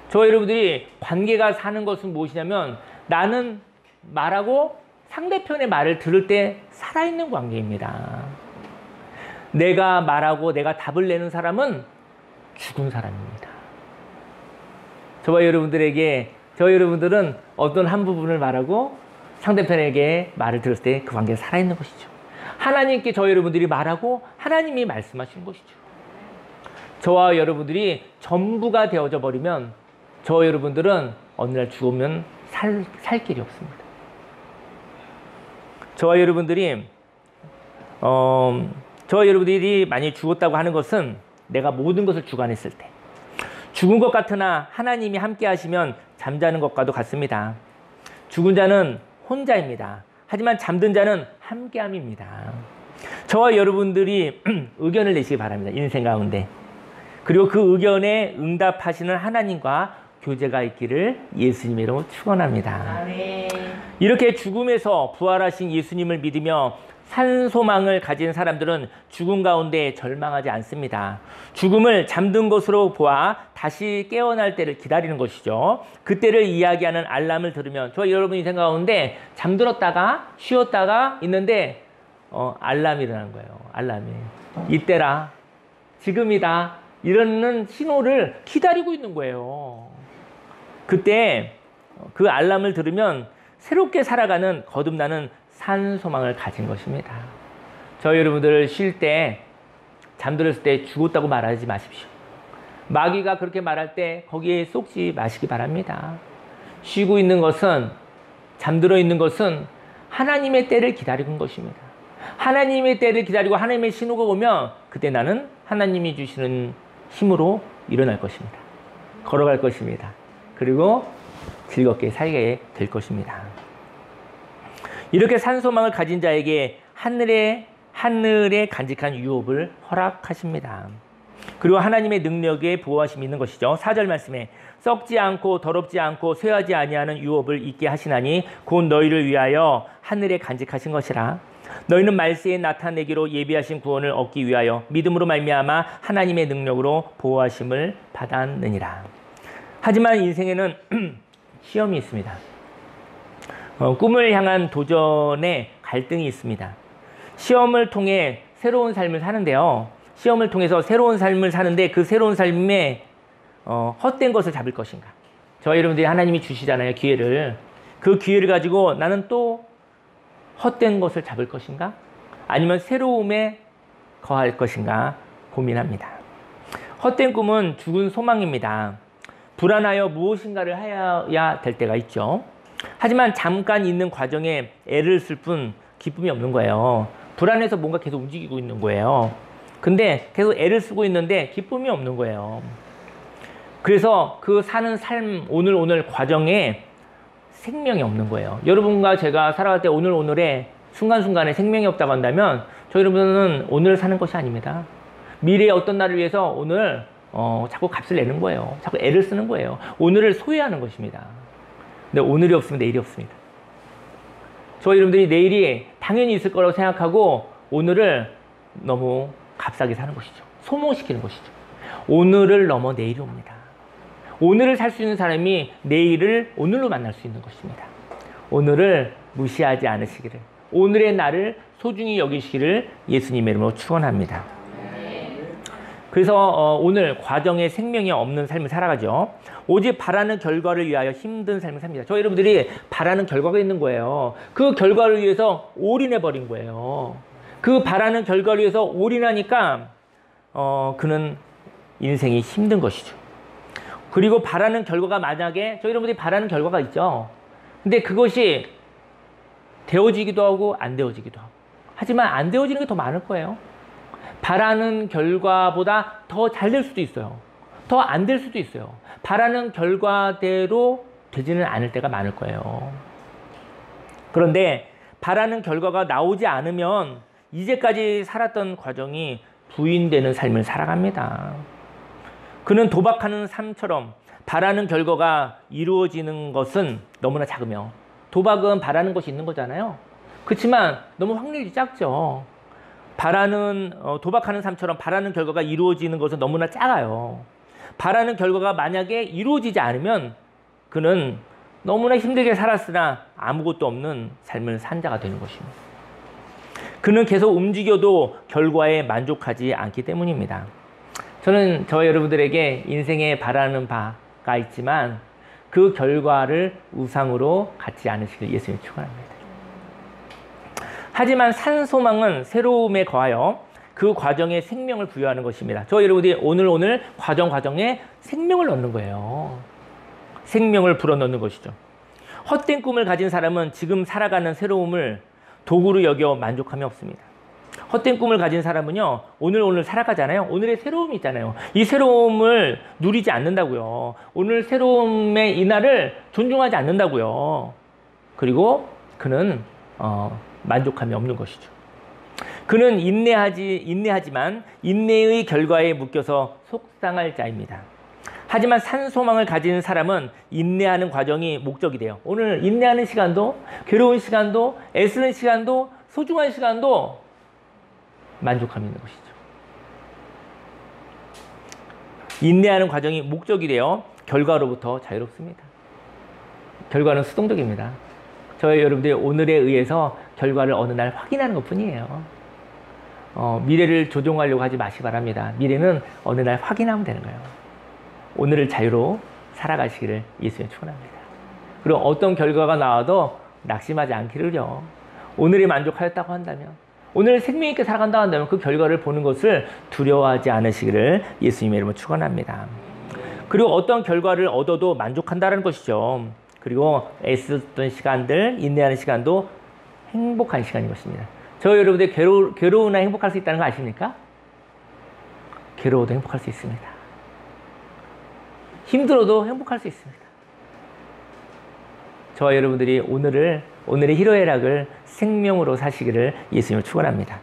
저와 여러분들이 관계가 사는 것은 무엇이냐면 나는 말하고 상대편의 말을 들을 때 살아있는 관계입니다. 내가 말하고 내가 답을 내는 사람은 죽은 사람입니다. 저와 여러분들은 어떤 한 부분을 말하고 상대편에게 말을 들을 때 그 관계가 살아있는 것이죠. 하나님께 저와 여러분들이 말하고 하나님이 말씀하시는 것이죠. 저와 여러분들이 전부가 되어져 버리면 저와 여러분들은 어느 날 죽으면 살 길이 없습니다. 저와 여러분들이 만약에 죽었다고 하는 것은 내가 모든 것을 주관했을 때, 죽은 것 같으나 하나님이 함께 하시면 잠자는 것과도 같습니다. 죽은 자는 혼자입니다. 하지만 잠든 자는 함께함입니다. 저와 여러분들이 의견을 내시기 바랍니다. 인생 가운데. 그리고 그 의견에 응답하시는 하나님과 교제가 있기를 예수님의 이름으로 축원합니다. 아멘. 이렇게 죽음에서 부활하신 예수님을 믿으며 산 소망을 가진 사람들은 죽음 가운데 절망하지 않습니다. 죽음을 잠든 것으로 보아 다시 깨어날 때를 기다리는 것이죠. 그때를 이야기하는 알람을 들으면, 저 여러분 인생 가운데 잠들었다가 쉬었다가 있는데 알람이 일어나는 거예요. 알람이. 이때라, 지금이다, 이러는 신호를 기다리고 있는 거예요. 그때 그 알람을 들으면 새롭게 살아가는 거듭나는 산소망을 가진 것입니다. 저희 여러분들 쉴 때, 잠들었을 때 죽었다고 말하지 마십시오. 마귀가 그렇게 말할 때 거기에 쏙지 마시기 바랍니다. 쉬고 있는 것은, 잠들어 있는 것은 하나님의 때를 기다리는 것입니다. 하나님의 때를 기다리고 하나님의 신호가 오면 그때 나는 하나님이 주시는 힘으로 일어날 것입니다. 걸어갈 것입니다. 그리고 즐겁게 살게 될 것입니다. 이렇게 산소망을 가진 자에게 하늘에 간직한 유업을 허락하십니다. 그리고 하나님의 능력에 보호하심이 있는 것이죠. 4절 말씀에 썩지 않고 더럽지 않고 쇠하지 아니하는 유업을 있게 하시나니 곧 너희를 위하여 하늘에 간직하신 것이라. 너희는 말세에 나타내기로 예비하신 구원을 얻기 위하여 믿음으로 말미암아 하나님의 능력으로 보호하심을 받았느니라. 하지만 인생에는 시험이 있습니다. 꿈을 향한 도전에 갈등이 있습니다. 시험을 통해 새로운 삶을 사는데요. 시험을 통해서 새로운 삶을 사는데 그 새로운 삶에 헛된 것을 잡을 것인가. 저희 여러분들이 하나님이 주시잖아요. 기회를. 그 기회를 가지고 나는 또 헛된 것을 잡을 것인가? 아니면 새로움에 거할 것인가 고민합니다. 헛된 꿈은 죽은 소망입니다. 불안하여 무엇인가를 해야 될 때가 있죠. 하지만 잠깐 있는 과정에 애를 쓸 뿐 기쁨이 없는 거예요. 불안해서 뭔가 계속 움직이고 있는 거예요. 근데 계속 애를 쓰고 있는데 기쁨이 없는 거예요. 그래서 그 사는 삶, 오늘 과정에 생명이 없는 거예요. 여러분과 제가 살아갈 때 오늘에 순간순간에 생명이 없다고 한다면 저희 여러분은 오늘 사는 것이 아닙니다. 미래의 어떤 날을 위해서 오늘 자꾸 값을 내는 거예요. 자꾸 애를 쓰는 거예요. 오늘을 소유하는 것입니다. 근데 오늘이 없으면 내일이 없습니다. 저희 여러분들이 내일이 당연히 있을 거라고 생각하고 오늘을 너무 값싸게 사는 것이죠. 소모시키는 것이죠. 오늘을 넘어 내일이 옵니다. 오늘을 살 수 있는 사람이 내일을 오늘로 만날 수 있는 것입니다. 오늘을 무시하지 않으시기를, 오늘의 날을 소중히 여기시기를 예수님의 이름으로 축원합니다. 그래서 오늘 과정에 생명이 없는 삶을 살아가죠. 오직 바라는 결과를 위하여 힘든 삶을 삽니다. 저희 여러분들이 바라는 결과가 있는 거예요. 그 결과를 위해서 올인해버린 거예요. 그 바라는 결과를 위해서 올인하니까 그는 인생이 힘든 것이죠. 그리고 바라는 결과가 만약에 저희 여러분들이 바라는 결과가 있죠. 근데 그것이 되어지기도 하고 안 되어지기도 하고. 하지만 안 되어지는 게 더 많을 거예요. 바라는 결과보다 더 잘 될 수도 있어요. 더 안 될 수도 있어요. 바라는 결과대로 되지는 않을 때가 많을 거예요. 그런데 바라는 결과가 나오지 않으면 이제까지 살았던 과정이 부인되는 삶을 살아갑니다. 그는 도박하는 삶처럼 바라는 결과가 이루어지는 것은 너무나 작으며, 도박은 바라는 것이 있는 거잖아요. 그렇지만 너무 확률이 작죠. 도박하는 삶처럼 바라는 결과가 이루어지는 것은 너무나 작아요. 바라는 결과가 만약에 이루어지지 않으면 그는 너무나 힘들게 살았으나 아무것도 없는 삶을 산 자가 되는 것입니다. 그는 계속 움직여도 결과에 만족하지 않기 때문입니다. 저는 저희 여러분들에게 인생에 바라는 바가 있지만 그 결과를 우상으로 갖지 않으시길 예수님 축원합니다. 하지만 산소망은 새로움에 거하여 그 과정에 생명을 부여하는 것입니다. 저희 여러분들이 오늘 과정에 생명을 넣는 거예요. 생명을 불어넣는 것이죠. 헛된 꿈을 가진 사람은 지금 살아가는 새로움을 도구로 여겨 만족함이 없습니다. 헛된 꿈을 가진 사람은요, 오늘 살아가잖아요. 오늘의 새로움이 있잖아요. 이 새로움을 누리지 않는다고요. 오늘 새로움의 이날을 존중하지 않는다고요. 그리고 그는 만족함이 없는 것이죠. 그는 인내하지만 인내의 결과에 묶여서 속상할 자입니다. 하지만 산소망을 가진 사람은 인내하는 과정이 목적이 돼요. 오늘 인내하는 시간도, 괴로운 시간도, 애쓰는 시간도, 소중한 시간도 만족함이 있는 것이죠. 인내하는 과정이 목적이 되어 결과로부터 자유롭습니다. 결과는 수동적입니다. 저희 여러분들이 오늘에 의해서 결과를 어느 날 확인하는 것 뿐이에요. 미래를 조종하려고 하지 마시기 바랍니다. 미래는 어느 날 확인하면 되는 거예요. 오늘을 자유로 살아가시기를 예수님 축원합니다. 그리고 어떤 결과가 나와도 낙심하지 않기를요. 오늘에 만족하였다고 한다면, 오늘 생명 있게 살아간다고 한다면 그 결과를 보는 것을 두려워하지 않으시기를 예수님의 이름으로 축원합니다. 그리고 어떤 결과를 얻어도 만족한다는 것이죠. 그리고 애썼던 시간들, 인내하는 시간도 행복한 시간인 것입니다. 저 여러분들 괴로우나 행복할 수 있다는 거 아십니까? 괴로워도 행복할 수 있습니다. 힘들어도 행복할 수 있습니다. 저와 여러분들이 오늘의 희로애락을 생명으로 사시기를 예수님을 축원합니다.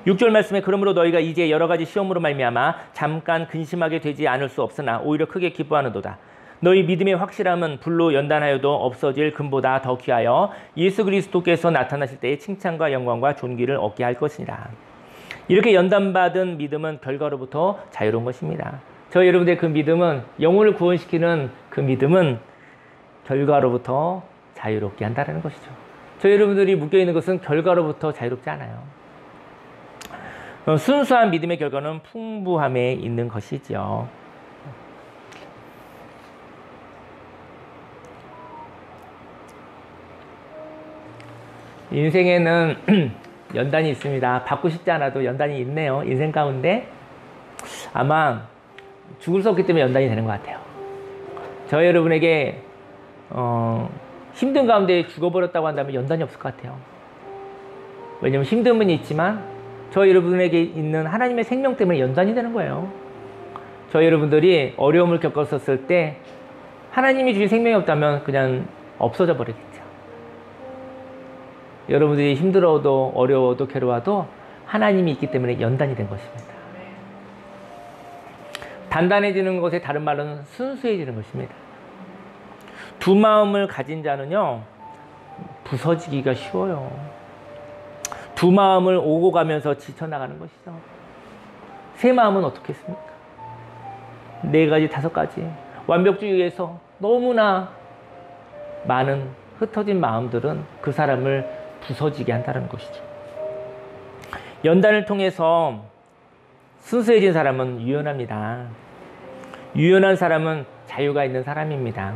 6절 말씀에 그러므로 너희가 이제 여러 가지 시험으로 말미암아 잠깐 근심하게 되지 않을 수 없으나 오히려 크게 기뻐하는도다. 너희 믿음의 확실함은 불로 연단하여도 없어질 금보다 더 귀하여 예수 그리스도께서 나타나실 때의 칭찬과 영광과 존귀를 얻게 할 것이니라. 이렇게 연단받은 믿음은 결과로부터 자유로운 것입니다. 저희 여러분들의 그 믿음은, 영혼을 구원시키는 그 믿음은 결과로부터 자유롭게 한다는 것이죠. 저희 여러분들이 묶여있는 것은 결과로부터 자유롭지 않아요. 순수한 믿음의 결과는 풍부함에 있는 것이죠. 인생에는 연단이 있습니다. 받고 싶지 않아도 연단이 있네요. 인생 가운데 아마 죽을 수 없기 때문에 연단이 되는 것 같아요. 저 여러분에게 힘든 가운데 죽어버렸다고 한다면 연단이 없을 것 같아요. 왜냐하면 힘듦은 있지만 저 여러분에게 있는 하나님의 생명 때문에 연단이 되는 거예요. 저 여러분들이 어려움을 겪었을 때 하나님이 주신 생명이 없다면 그냥 없어져 버리겠죠. 여러분들이 힘들어도 어려워도 괴로워도 하나님이 있기 때문에 연단이 된 것입니다. 단단해지는 것의 다른 말은 순수해지는 것입니다. 두 마음을 가진 자는요, 부서지기가 쉬워요. 두 마음을 오고 가면서 지쳐나가는 것이죠. 세 마음은 어떻겠습니까? 네 가지, 다섯 가지. 완벽주의에서 너무나 많은 흩어진 마음들은 그 사람을 부서지게 한다는 것이죠. 연단을 통해서 순수해진 사람은 유연합니다. 유연한 사람은 자유가 있는 사람입니다.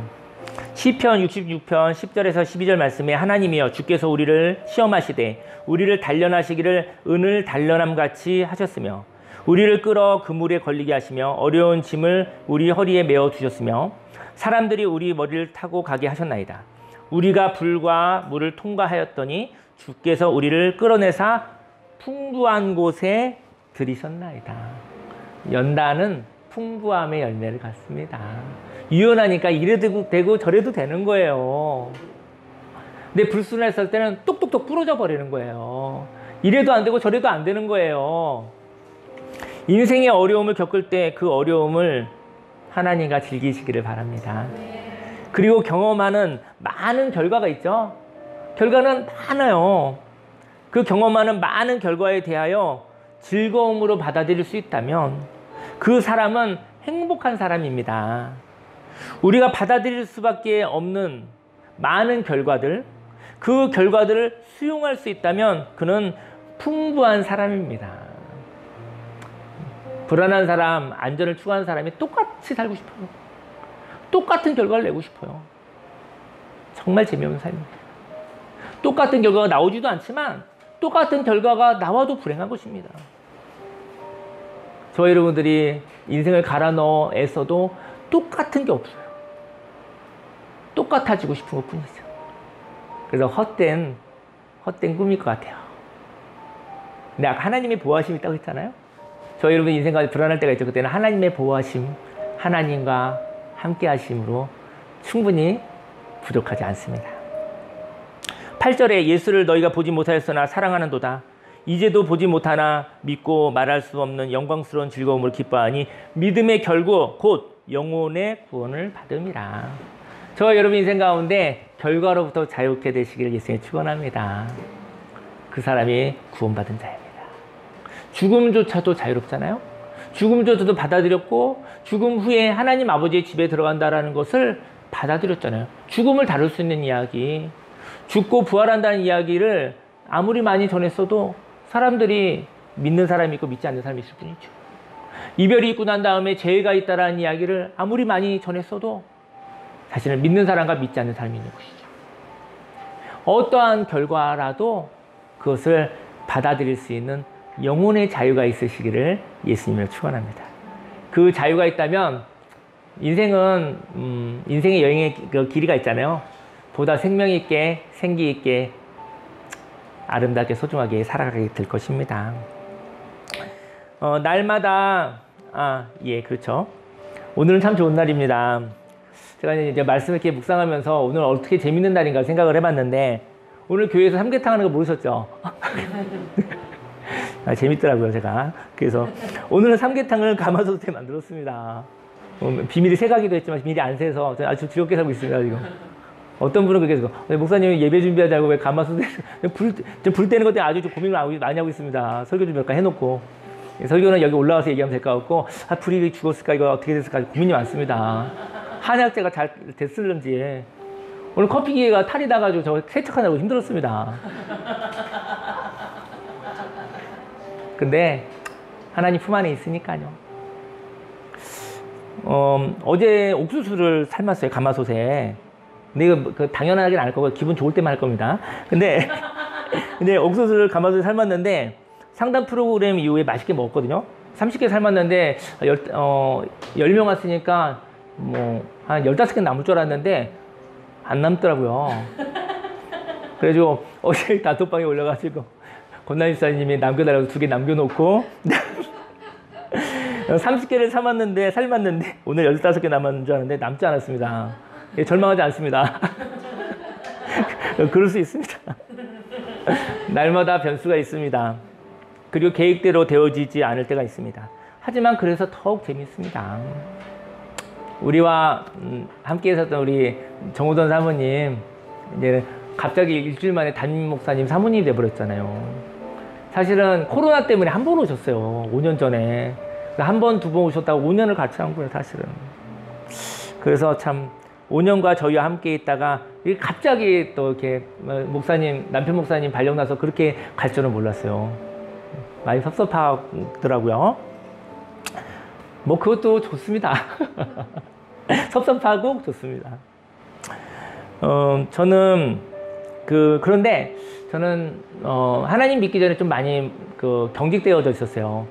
시편 66편 10절에서 12절 말씀에 하나님이여 주께서 우리를 시험하시되 우리를 단련하시기를 은을 단련함같이 하셨으며 우리를 끌어 그물에 걸리게 하시며 어려운 짐을 우리 허리에 메어 주셨으며 사람들이 우리 머리를 타고 가게 하셨나이다. 우리가 불과 물을 통과하였더니 주께서 우리를 끌어내사 풍부한 곳에 들이셨나이다. 연단은 풍부함의 열매를 갖습니다. 유연하니까 이래도 되고 저래도 되는 거예요. 근데 불순했을 때는 뚝뚝뚝 부러져 버리는 거예요. 이래도 안 되고 저래도 안 되는 거예요. 인생의 어려움을 겪을 때 그 어려움을 하나님과 즐기시기를 바랍니다. 그리고 경험하는 많은 결과가 있죠. 결과는 많아요. 그 경험하는 많은 결과에 대하여 즐거움으로 받아들일 수 있다면 그 사람은 행복한 사람입니다. 우리가 받아들일 수밖에 없는 많은 결과들, 그 결과들을 수용할 수 있다면 그는 풍부한 사람입니다. 불안한 사람, 안전을 추구하는 사람이 똑같이 살고 싶어요. 똑같은 결과를 내고 싶어요. 정말 재미없는 삶입니다. 똑같은 결과가 나오지도 않지만 똑같은 결과가 나와도 불행한 것입니다. 저 여러분들이 인생을 갈아 넣어 애써도 똑같은 게 없어요. 똑같아지고 싶은 것 뿐이죠. 그래서 헛된 꿈일 것 같아요. 근데 아까 하나님의 보호하심이 있다고 했잖아요. 저 여러분 인생 가운데 불안할 때가 있죠. 그때는 하나님의 보호하심, 하나님과 함께 하심으로 충분히 부족하지 않습니다. 8절에 예수를 너희가 보지 못하였으나 사랑하는도다. 이제도 보지 못하나 믿고 말할 수 없는 영광스러운 즐거움을 기뻐하니 믿음의 결국 곧 영혼의 구원을 받음이라. 저와 여러분 인생 가운데 결과로부터 자유롭게 되시기를 예수님 축원합니다. 그 사람이 구원받은 자입니다. 죽음조차도 자유롭잖아요. 죽음조차도 받아들였고 죽음 후에 하나님 아버지의 집에 들어간다라는 것을 받아들였잖아요. 죽음을 다룰 수 있는 이야기, 죽고 부활한다는 이야기를 아무리 많이 전했어도 사람들이 믿는 사람이 있고 믿지 않는 사람이 있을 뿐이죠. 이별이 있고 난 다음에 재회가 있다라는 이야기를 아무리 많이 전했어도 사실은 믿는 사람과 믿지 않는 사람이 있는 것이죠. 어떠한 결과라도 그것을 받아들일 수 있는 영혼의 자유가 있으시기를 예수님을 축원합니다. 그 자유가 있다면 인생은 인생의 여행의 그 길이가 있잖아요. 보다 생명 있게 생기 있게 아름답게 소중하게 살아가게 될 것입니다. 날마다 예, 그렇죠. 오늘은 참 좋은 날입니다. 제가 이제 말씀을 이렇게 묵상하면서 오늘 어떻게 재밌는 날인가 생각을 해봤는데 오늘 교회에서 삼계탕 하는 거 모르셨죠? 재밌더라고요, 제가. 그래서 오늘은 삼계탕을 가마솥에 만들었습니다. 비밀이 새가기도 했지만 비밀이 안 새서 아주 두렵게 살고 있습니다, 지금. 어떤 분은 그렇게 해서 목사님 예배 준비하자고 왜 가마솥에 불 때는 것 때문에 아주 고민을 많이 하고 있습니다. 설교 좀 몇 번 해놓고. 설교는 여기 올라와서 얘기하면 될 것 같고 불이 죽었을까 이거 어떻게 됐을까 고민이 많습니다. 한약재가 잘 됐을는지 오늘 커피 기계가 탈이 나가지고 저 세척하느라고 힘들었습니다. 근데 하나님 품 안에 있으니까요. 어제 옥수수를 삶았어요, 가마솥에. 근데 이거 당연하게 안 할 거고 기분 좋을 때만 할 겁니다. 근데 옥수수를 가마솥에 삶았는데 상담 프로그램 이후에 맛있게 먹었거든요. 30개 삶았는데 10명 왔으니까 뭐 한 15개 남을 줄 알았는데 안 남더라고요. 그래가지고 어제 단톡방에 올려가지고 권나희 집사님이 남겨달라고 2개 남겨놓고 30개를 삶았는데 오늘 15개 남았는 줄 알았는데 남지 않았습니다. 예, 절망하지 않습니다. 그럴 수 있습니다. 날마다 변수가 있습니다. 그리고 계획대로 되어지지 않을 때가 있습니다. 하지만 그래서 더욱 재밌습니다. 우리와 함께 있었던 우리 정우돈 사모님 이제 갑자기 일주일 만에 담임 목사님 사모님이 돼버렸잖아요. 사실은 코로나 때문에 한 번 오셨어요. 5년 전에. 한 번, 2번 오셨다고 5년을 같이 한 거예요, 사실은. 그래서 참 5년과 저희와 함께 있다가 갑자기 또 이렇게 목사님, 남편 목사님 발령 나서 그렇게 갈 줄은 몰랐어요. 많이 섭섭하더라고요. 뭐 그것도 좋습니다. 섭섭하고 좋습니다. 저는 그런데 저는 하나님 믿기 전에 좀 많이 경직되어져 있었어요.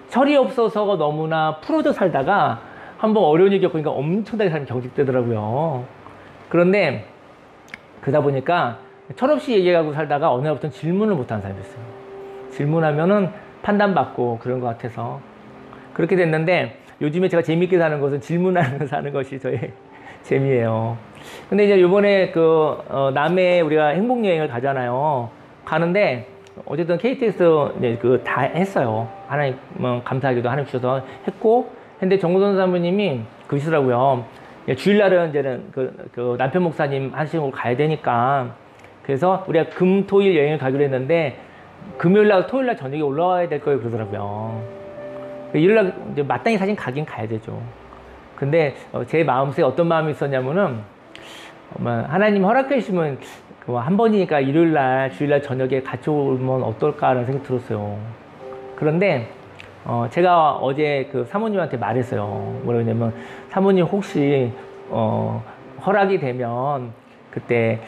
철이 없어서 너무나 풀어져 살다가 한번 어려운 일 겪으니까 엄청나게 삶이 경직되더라고요. 그런데 그러다 보니까 철없이 얘기하고 살다가 어느 날부터는 질문을 못하는 사람이 됐어요. 질문하면은 판단받고 그런 것 같아서 그렇게 됐는데 요즘에 제가 재밌게 사는 것은 질문하면서 사는 것이 저의 재미예요. 근데 이제 요번에 남해에 우리가 행복여행을 가잖아요. 가는데 어쨌든 KTX 다 했어요. 하나님 감사하게도 하나님 주셔서 했고 근데 정우선 사모님이 그러시더라고요. 주일날은 이제는 남편 목사님 하시는 곳 가야 되니까 그래서 우리가 금, 토, 일 여행을 가기로 했는데 금요일날, 토요일날 저녁에 올라와야 될 거예요 그러더라고요. 일요일날 이제 마땅히 사실 가긴 가야 되죠. 근데 제 마음속에 어떤 마음이 있었냐면은 하나님 허락해 주시면 한 번이니까 일요일날, 주일날 저녁에 같이 오면 어떨까라는 생각이 들었어요. 그런데 제가 어제 사모님한테 말했어요. 뭐라고 했냐면 사모님 혹시 허락이 되면 그때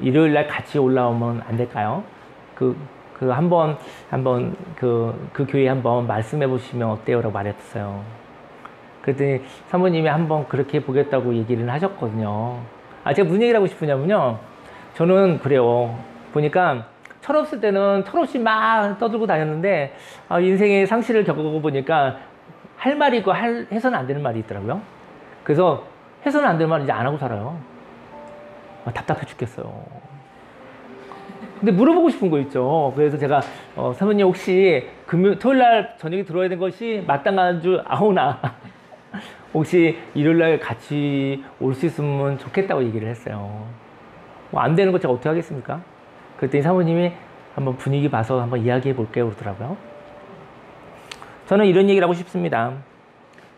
일요일날 같이 올라오면 안 될까요? 한번 그 교회에 한번 말씀해 보시면 어때요? 라고 말했어요. 그랬더니 사모님이 한번 그렇게 보겠다고 얘기를 하셨거든요. 제가 무슨 얘기를 하고 싶으냐면요. 저는 그래요. 보니까 철없을 때는 철없이 막 떠들고 다녔는데 인생의 상실을 겪고 보니까 할 말이 있고 해서는 안 되는 말이 있더라고요. 그래서 해서는 안 되는 말 이제 안 하고 살아요. 답답해 죽겠어요. 근데 물어보고 싶은 거 있죠. 그래서 제가 사모님 혹시 토요일날 저녁에 들어야 되는 것이 마땅한 줄 아오나 혹시 일요일날 같이 올 수 있으면 좋겠다고 얘기를 했어요. 안 되는 거 제가 어떻게 하겠습니까? 그랬더니 사모님이 한번 분위기 봐서 한번 이야기해 볼게요 그러더라고요. 저는 이런 얘기를 하고 싶습니다.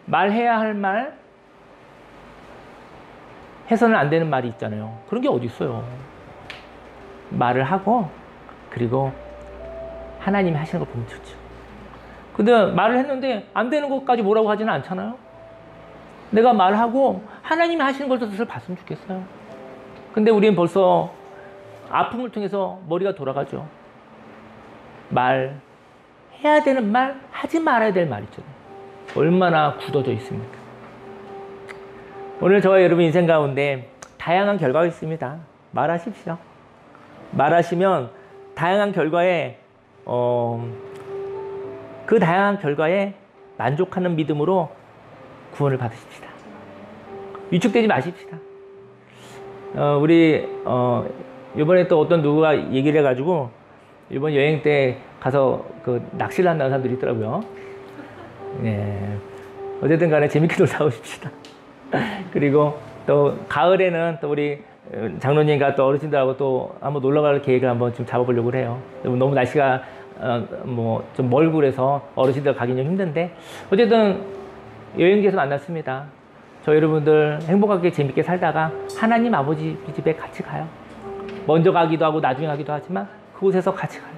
말해야 할 말, 해서는 안 되는 말이 있잖아요. 그런 게 어디 있어요. 말을 하고 그리고 하나님이 하시는 걸 보면 좋죠. 근데 말을 했는데 안 되는 것까지 뭐라고 하지는 않잖아요. 내가 말하고 하나님이 하시는 걸 뜻을 봤으면 좋겠어요. 근데 우리는 벌써 아픔을 통해서 머리가 돌아가죠. 해야 되는 말, 하지 말아야 될 말 있잖아요. 얼마나 굳어져 있습니까? 오늘 저와 여러분 인생 가운데 다양한 결과가 있습니다. 말하십시오. 말하시면 다양한 결과에 그 다양한 결과에 만족하는 믿음으로 구원을 받으십시다. 위축되지 마십시다. 우리 이번에 또 어떤 누가 얘기를 해가지고 이번 여행 때 가서 그 낚시를 한다는 사람들이 있더라고요. 예. 어쨌든 간에 재밌게 놀다 오십시다. 그리고 또 가을에는 또 우리 장로님과 또 어르신들하고 또 한번 놀러 갈 계획을 한번 좀 잡아보려고 해요. 너무 날씨가 뭐 좀 멀고 그래서 어르신들 가기 좀 힘든데 어쨌든 여행지에서 만났습니다. 저 여러분들 행복하게 재밌게 살다가 하나님 아버지 집에 같이 가요. 먼저 가기도 하고 나중에 가기도 하지만 그곳에서 같이 가요.